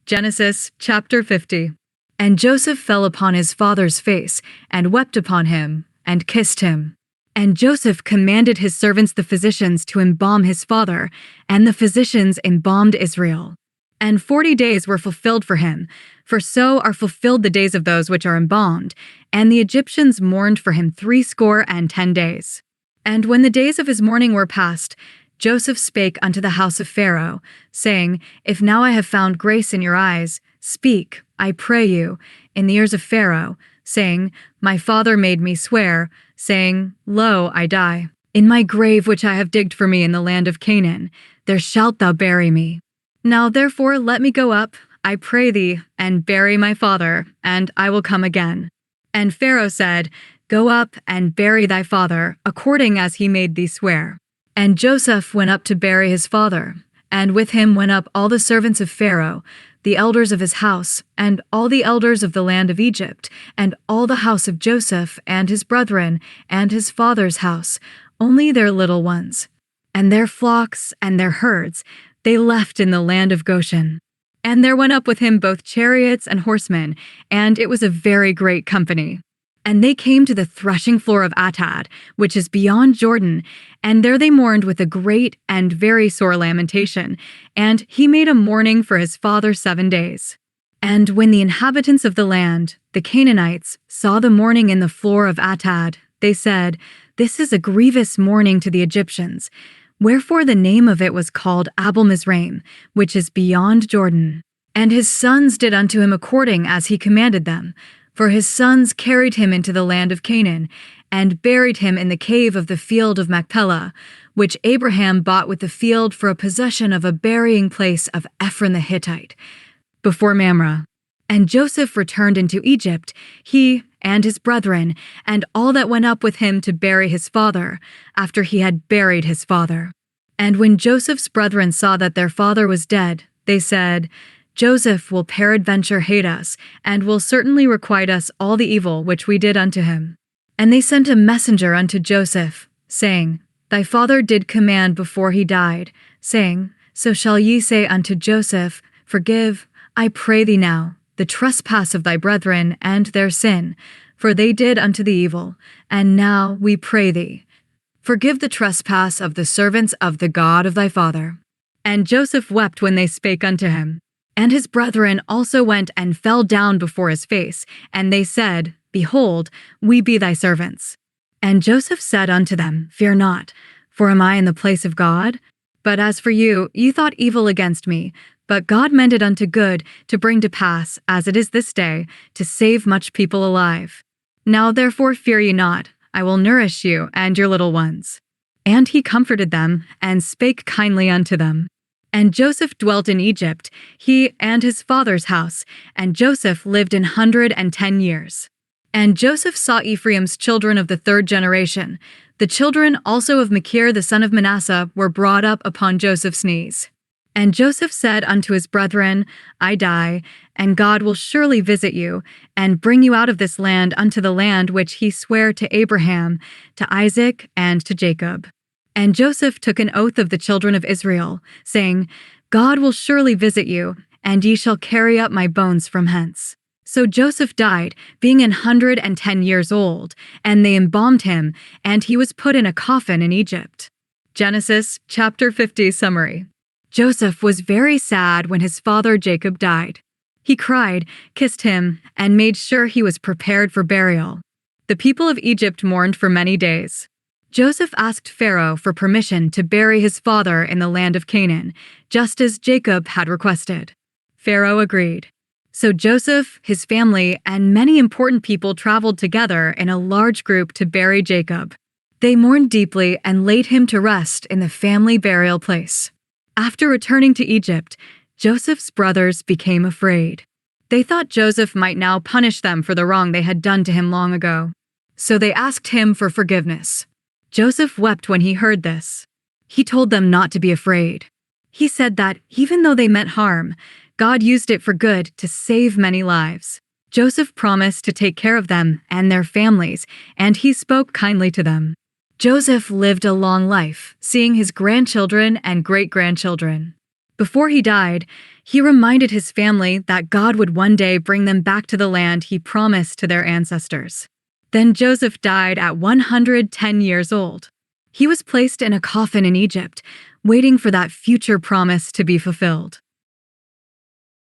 Genesis chapter 50. And Joseph fell upon his father's face, and wept upon him, and kissed him. And Joseph commanded his servants the physicians to embalm his father, and the physicians embalmed Israel. And 40 days were fulfilled for him, for so are fulfilled the days of those which are embalmed. And the Egyptians mourned for him 10 days. And when the days of his mourning were past, Joseph spake unto the house of Pharaoh, saying, If now I have found grace in your eyes, speak, I pray you, in the ears of Pharaoh, saying, My father made me swear, saying, Lo, I die. In my grave which I have digged for me in the land of Canaan, there shalt thou bury me. Now therefore let me go up, I pray thee, and bury my father, and I will come again. And Pharaoh said, Go up and bury thy father, according as he made thee swear. And Joseph went up to bury his father, and with him went up all the servants of Pharaoh, the elders of his house, and all the elders of the land of Egypt, and all the house of Joseph, and his brethren, and his father's house, only their little ones. And their flocks and their herds they left in the land of Goshen. And there went up with him both chariots and horsemen, and it was a very great company. And they came to the threshing floor of Atad, which is beyond Jordan, and there they mourned with a great and very sore lamentation, and he made a mourning for his father 7 days. And when the inhabitants of the land, the Canaanites, saw the mourning in the floor of Atad, they said, This is a grievous mourning to the Egyptians. Wherefore the name of it was called Abel-Mizraim, which is beyond Jordan. And his sons did unto him according as he commanded them. For his sons carried him into the land of Canaan, and buried him in the cave of the field of Machpelah, which Abraham bought with the field for a possession of a burying place of Ephron the Hittite, before Mamre. And Joseph returned into Egypt, he and his brethren, and all that went up with him to bury his father, after he had buried his father. And when Joseph's brethren saw that their father was dead, they said, Joseph will peradventure hate us, and will certainly requite us all the evil which we did unto him. And they sent a messenger unto Joseph, saying, Thy father did command before he died, saying, So shall ye say unto Joseph, Forgive, I pray thee now, the trespass of thy brethren and their sin, for they did unto thee evil, and now we pray thee, forgive the trespass of the servants of the God of thy father. And Joseph wept when they spake unto him. And his brethren also went and fell down before his face, and they said, Behold, we be thy servants. And Joseph said unto them, Fear not, for am I in the place of God? But as for you, ye thought evil against me, but God meant it unto good, to bring to pass, as it is this day, to save much people alive. Now therefore fear ye not, I will nourish you and your little ones. And he comforted them, and spake kindly unto them. And Joseph dwelt in Egypt, he and his father's house, and Joseph lived 110 years. And Joseph saw Ephraim's children of the 3rd generation. The children also of Machir the son of Manasseh were brought up upon Joseph's knees. And Joseph said unto his brethren, I die, and God will surely visit you, and bring you out of this land unto the land which he sware to Abraham, to Isaac, and to Jacob. And Joseph took an oath of the children of Israel, saying, God will surely visit you, and ye shall carry up my bones from hence. So Joseph died, being 110 years old, and they embalmed him, and he was put in a coffin in Egypt. Genesis chapter 50 summary. Joseph was very sad when his father Jacob died. He cried, kissed him, and made sure he was prepared for burial. The people of Egypt mourned for many days. Joseph asked Pharaoh for permission to bury his father in the land of Canaan, just as Jacob had requested. Pharaoh agreed. So Joseph, his family, and many important people traveled together in a large group to bury Jacob. They mourned deeply and laid him to rest in the family burial place. After returning to Egypt, Joseph's brothers became afraid. They thought Joseph might now punish them for the wrong they had done to him long ago. So they asked him for forgiveness. Joseph wept when he heard this. He told them not to be afraid. He said that even though they meant harm, God used it for good to save many lives. Joseph promised to take care of them and their families, and he spoke kindly to them. Joseph lived a long life, seeing his grandchildren and great-grandchildren. Before he died, he reminded his family that God would one day bring them back to the land he promised to their ancestors. Then Joseph died at 110 years old. He was placed in a coffin in Egypt, waiting for that future promise to be fulfilled.